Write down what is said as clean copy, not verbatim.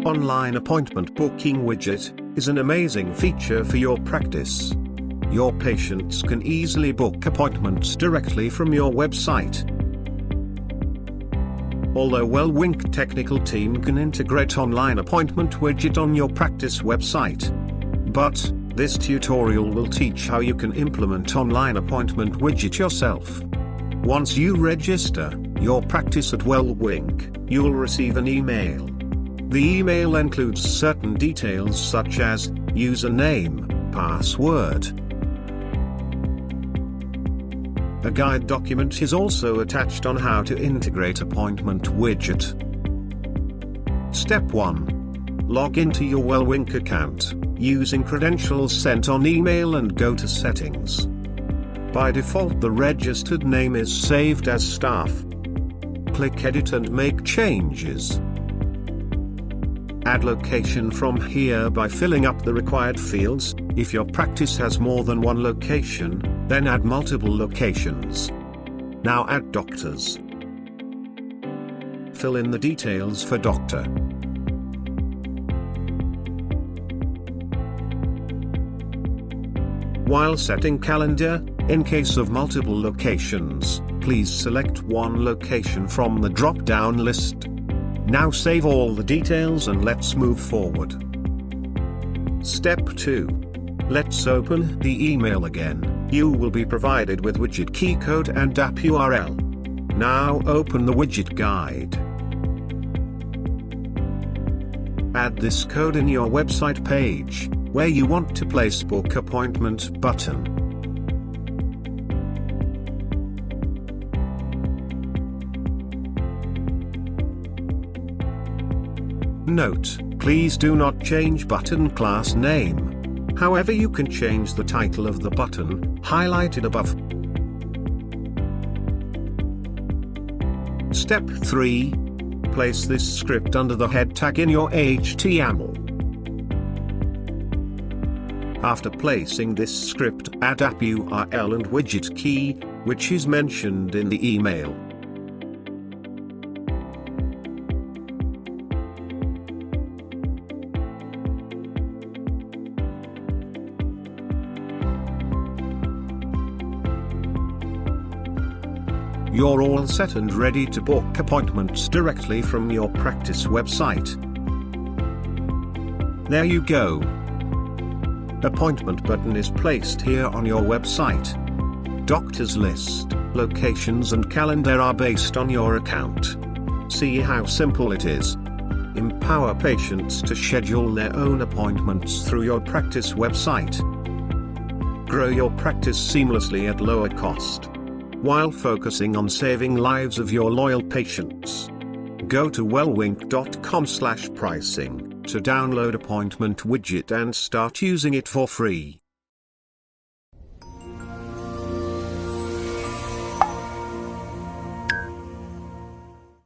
Online appointment booking widget is an amazing feature for your practice. Your patients can easily book appointments directly from your website. Although WellWink technical team can integrate online appointment widget on your practice website. But this tutorial will teach how you can implement online appointment widget yourself. Once you register your practice at WellWink, you will receive an email. The email includes certain details such as username, password. A guide document is also attached on how to integrate appointment widget. Step 1. Log into your WellWink account, using credentials sent on email and go to Settings. By default the registered name is saved as staff. Click Edit and make changes. Add location from here by filling up the required fields. If your practice has more than one location, then add multiple locations. Now add doctors. Fill in the details for doctor. While setting calendar, in case of multiple locations, please select one location from the drop-down list. Now save all the details and let's move forward. Step 2. Let's open the email again. You will be provided with widget key code and app URL. Now open the widget guide. Add this code in your website page, where you want to place book appointment button. Note, please do not change button class name. However, you can change the title of the button, highlighted above. Step 3. Place this script under the head tag in your HTML. After placing this script, add app URL and widget key, which is mentioned in the email. You're all set and ready to book appointments directly from your practice website. There you go. Appointment button is placed here on your website. Doctors list, locations and calendar are based on your account. See how simple it is. Empower patients to schedule their own appointments through your practice website. Grow your practice seamlessly at lower cost, while focusing on saving lives of your loyal patients. Go to wellwink.com/pricing to download appointment widget and start using it for free.